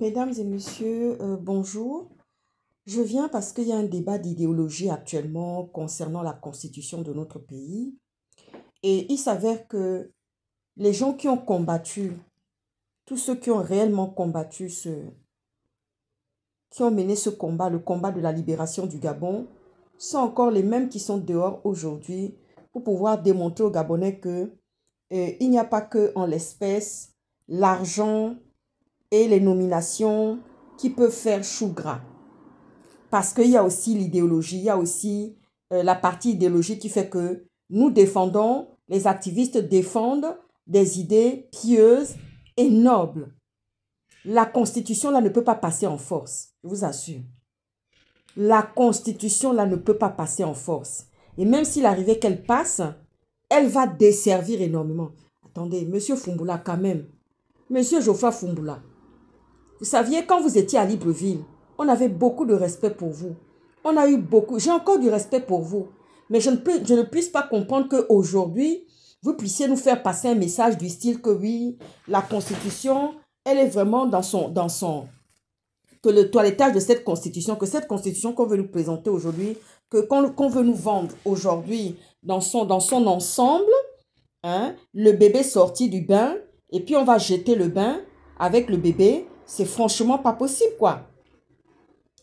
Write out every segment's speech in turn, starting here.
Mesdames et messieurs, bonjour. Je viens parce qu'il y a un débat d'idéologie actuellement concernant la constitution de notre pays. Et il s'avère que les gens qui ont combattu, tous ceux qui ont réellement combattu, qui ont mené ce combat, le combat de la libération du Gabon, sont encore les mêmes qui sont dehors aujourd'hui pour pouvoir démontrer aux Gabonais que il n'y a pas que en l'espèce l'argent et les nominations qui peuvent faire chou gras. Parce qu'il y a aussi l'idéologie, il y a aussi la partie idéologique qui fait que nous défendons, les activistes défendent des idées pieuses et nobles. La constitution là ne peut pas passer en force, je vous assure. La constitution là ne peut pas passer en force. Et même s'il arrivait qu'elle passe, elle va desservir énormément. Attendez, monsieur Fumboula quand même, monsieur Geoffroy Fumboula, vous saviez, quand vous étiez à Libreville, on avait beaucoup de respect pour vous. On a eu beaucoup, j'ai encore du respect pour vous. Mais je ne puisse pas comprendre qu'aujourd'hui, vous puissiez nous faire passer un message du style que oui, la Constitution, elle est vraiment que le toilettage de cette Constitution, que cette Constitution qu'on veut nous présenter aujourd'hui, qu'on veut nous vendre aujourd'hui dans son ensemble, hein, le bébé sorti du bain, et puis on va jeter le bain avec le bébé. C'est franchement pas possible, quoi.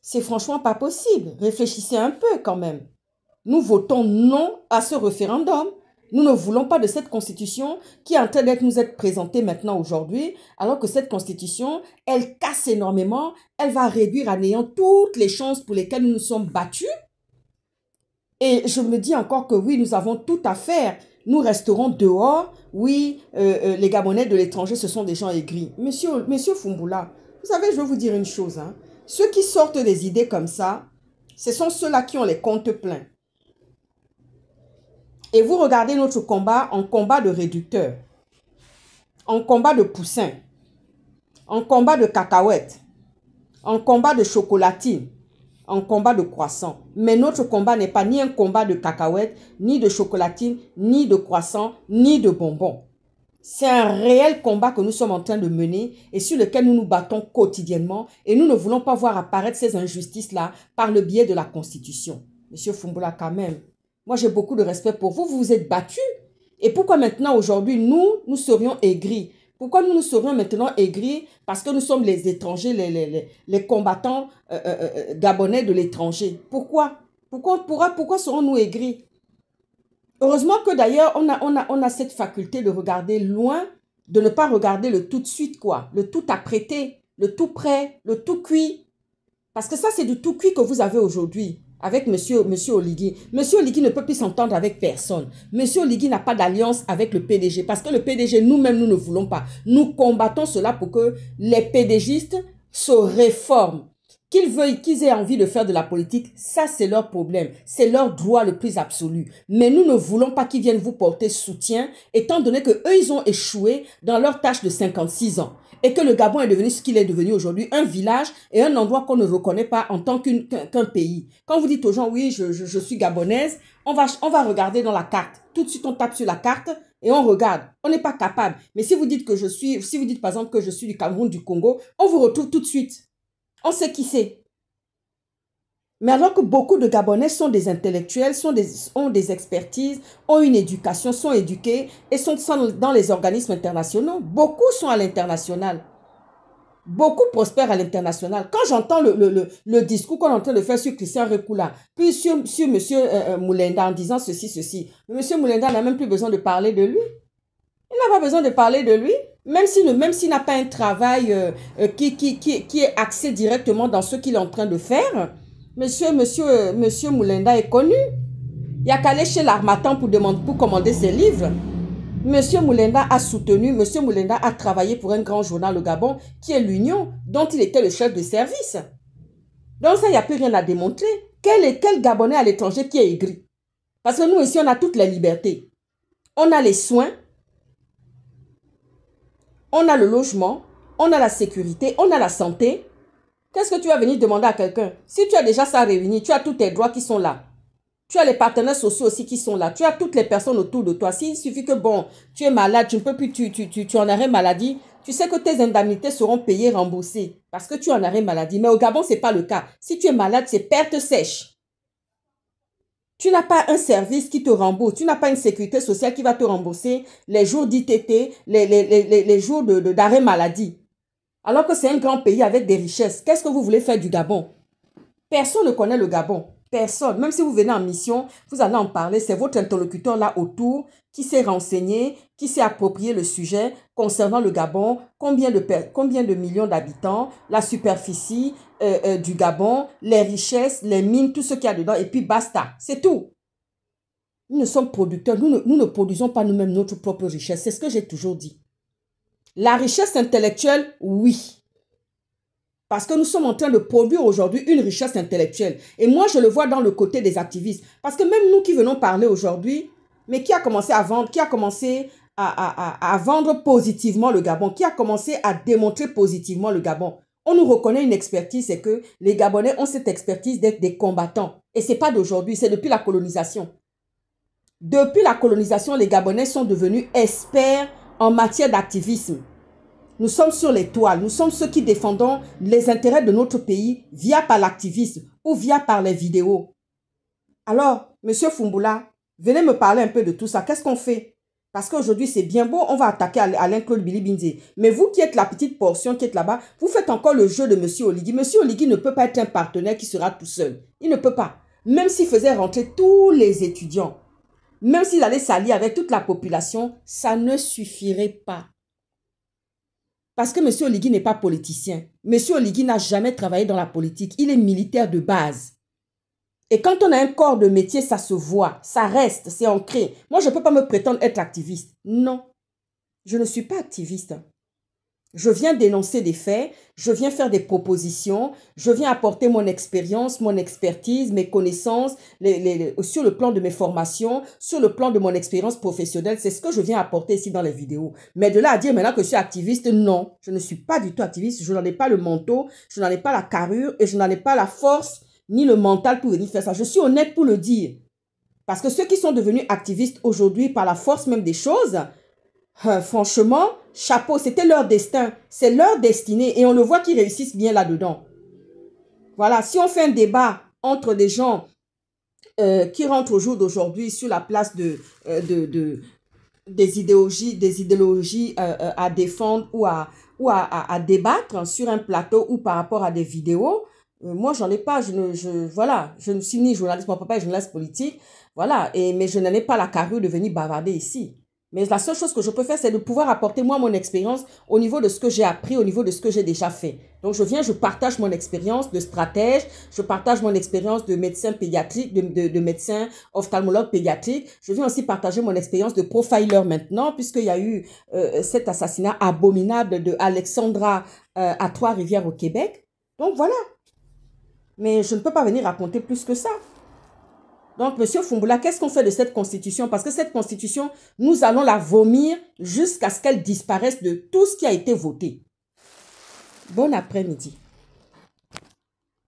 C'est franchement pas possible. Réfléchissez un peu quand même. Nous votons non à ce référendum. Nous ne voulons pas de cette constitution qui est en train nous être présentée maintenant aujourd'hui, alors que cette constitution, elle casse énormément, elle va réduire à néant toutes les chances pour lesquelles nous nous sommes battus. Et je me dis encore que oui, nous avons tout à faire. Nous resterons dehors. Oui, les Gabonais de l'étranger, ce sont des gens aigris. Monsieur Fumboula, vous savez, je vais vous dire une chose. Hein. Ceux qui sortent des idées comme ça, ce sont ceux-là qui ont les comptes pleins. Et vous regardez notre combat en combat de réducteurs, en combat de poussins, en combat de cacahuètes, en combat de chocolatine, en combat de croissant. Mais notre combat n'est pas ni un combat de cacahuètes, ni de chocolatine, ni de croissant, ni de bonbons. C'est un réel combat que nous sommes en train de mener et sur lequel nous nous battons quotidiennement et nous ne voulons pas voir apparaître ces injustices-là par le biais de la Constitution. Monsieur Fumboula, quand même, moi j'ai beaucoup de respect pour vous, vous vous êtes battu. Et pourquoi maintenant aujourd'hui nous serions aigris? Pourquoi nous serions maintenant aigris? Parce que nous sommes les étrangers, les combattants gabonais de l'étranger. Pourquoi serons-nous aigris? Heureusement que d'ailleurs, on a cette faculté de regarder loin, de ne pas regarder le tout de suite, quoi. Le tout apprêté, le tout prêt, le tout cuit. Parce que ça, c'est du tout cuit que vous avez aujourd'hui avec monsieur Oligui. Monsieur Oligui ne peut plus s'entendre avec personne. Monsieur Oligui n'a pas d'alliance avec le PDG. Parce que le PDG, nous-mêmes, nous ne voulons pas. Nous combattons cela pour que les PDGistes se réforment. Qu'ils aient envie de faire de la politique, ça c'est leur problème, c'est leur droit le plus absolu. Mais nous ne voulons pas qu'ils viennent vous porter soutien, étant donné qu'eux ils ont échoué dans leur tâche de 56 ans. Et que le Gabon est devenu ce qu'il est devenu aujourd'hui, un village et un endroit qu'on ne reconnaît pas en tant qu'un pays. Quand vous dites aux gens, oui, je suis gabonaise, on va regarder dans la carte. Tout de suite, on tape sur la carte et on regarde. On n'est pas capable. Mais si vous dites par exemple que je suis du Cameroun, du Congo, on vous retrouve tout de suite. On sait qui c'est. Mais alors que beaucoup de Gabonais sont des intellectuels, ont des expertises, ont une éducation, sont éduqués et sont dans les organismes internationaux. Beaucoup sont à l'international. Beaucoup prospèrent à l'international. Quand j'entends le discours qu'on est en train de faire sur Christian Rekoula, puis sur M. Moulenda en disant ceci, M. Moulenda n'a même plus besoin de parler de lui. Il n'a pas besoin de parler de lui. Même s'il n'a pas un travail qui est axé directement dans ce qu'il est en train de faire, Monsieur Moulenda est connu. Il n'y a qu'à aller chez l'Harmattan pour commander ses livres. Monsieur Moulenda a soutenu, Monsieur Moulenda a travaillé pour un grand journal au Gabon, qui est l'Union, dont il était le chef de service. Donc ça, il n'y a plus rien à démontrer. Quel Gabonais à l'étranger qui est aigri? Parce que nous ici, on a toutes les libertés. On a les soins, on a le logement, on a la sécurité, on a la santé. Qu'est-ce que tu vas venir demander à quelqu'un? Si tu as déjà ça réuni, tu as tous tes droits qui sont là. Tu as les partenaires sociaux aussi qui sont là. Tu as toutes les personnes autour de toi. S'il suffit que, bon, tu es malade, tu ne peux plus, tu en arrêt maladie, Tu sais que tes indemnités seront payées, remboursées parce que tu es en arrêt maladie. Mais au Gabon, ce n'est pas le cas. Si tu es malade, c'est perte sèche. Tu n'as pas un service qui te rembourse. Tu n'as pas une sécurité sociale qui va te rembourser les jours d'ITT, les jours d'arrêt maladie. Alors que c'est un grand pays avec des richesses. Qu'est-ce que vous voulez faire du Gabon? Personne ne connaît le Gabon. Personne. Même si vous venez en mission, vous allez en parler. C'est votre interlocuteur là autour qui s'est renseigné, qui s'est approprié le sujet concernant le Gabon, combien de millions d'habitants, la superficie du Gabon, les richesses, les mines, tout ce qu'il y a dedans, et puis basta. C'est tout. Nous ne sommes producteurs. Nous ne produisons pas nous-mêmes notre propre richesse. C'est ce que j'ai toujours dit. La richesse intellectuelle, oui. Parce que nous sommes en train de produire aujourd'hui une richesse intellectuelle. Et moi, je le vois dans le côté des activistes. Parce que même nous qui venons parler aujourd'hui, mais qui a commencé à vendre, qui a commencé à vendre positivement le Gabon, qui a commencé à démontrer positivement le Gabon, on nous reconnaît une expertise, c'est que les Gabonais ont cette expertise d'être des combattants. Et ce n'est pas d'aujourd'hui, c'est depuis la colonisation. Depuis la colonisation, les Gabonais sont devenus experts en matière d'activisme. Nous sommes sur les toiles, nous sommes ceux qui défendons les intérêts de notre pays via par l'activisme ou via par les vidéos. Alors, Monsieur Foumbula, venez me parler un peu de tout ça. Qu'est-ce qu'on fait? Parce qu'aujourd'hui, c'est bien beau, on va attaquer Alain-Claude Bilibindi. Mais vous qui êtes la petite portion qui est là-bas, vous faites encore le jeu de Monsieur Oligui. Monsieur Oligui ne peut pas être un partenaire qui sera tout seul. Il ne peut pas. Même s'il faisait rentrer tous les étudiants, même s'il allait s'allier avec toute la population, ça ne suffirait pas. Parce que M. Oligui n'est pas politicien. M. Oligui n'a jamais travaillé dans la politique. Il est militaire de base. Et quand on a un corps de métier, ça se voit, ça reste, c'est ancré. Moi, je ne peux pas me prétendre être activiste. Non, je ne suis pas activiste. Je viens dénoncer des faits, je viens faire des propositions, je viens apporter mon expérience, mon expertise, mes connaissances, sur le plan de mes formations, sur le plan de mon expérience professionnelle. C'est ce que je viens apporter ici dans les vidéos. Mais de là à dire maintenant que je suis activiste, non, je ne suis pas du tout activiste. Je n'en ai pas le manteau, je n'en ai pas la carrure et je n'en ai pas la force ni le mental pour venir faire ça. Je suis honnête pour le dire. Parce que ceux qui sont devenus activistes aujourd'hui par la force même des choses, franchement, chapeau, c'était leur destin, c'est leur destinée et on le voit qu'ils réussissent bien là-dedans. Voilà, si on fait un débat entre des gens qui rentrent au jour d'aujourd'hui sur la place des idéologies à défendre ou à débattre sur un plateau ou par rapport à des vidéos, moi, j'en ai pas, voilà, je ne suis ni journaliste, mon papa est journaliste politique, voilà, mais je n'en ai pas la carrure de venir bavarder ici. Mais la seule chose que je peux faire, c'est de pouvoir apporter moi mon expérience au niveau de ce que j'ai appris, au niveau de ce que j'ai déjà fait. Donc, je partage mon expérience de stratège, je partage mon expérience de médecin pédiatrique, de médecin ophtalmologue pédiatrique. Je viens aussi partager mon expérience de profiler maintenant, puisqu'il y a eu cet assassinat abominable de Alexandra à Trois-Rivières au Québec. Donc, voilà. Mais je ne peux pas venir raconter plus que ça. Donc, Monsieur Foumbula, qu'est-ce qu'on fait de cette constitution? Parce que cette constitution, nous allons la vomir jusqu'à ce qu'elle disparaisse de tout ce qui a été voté. Bon après-midi.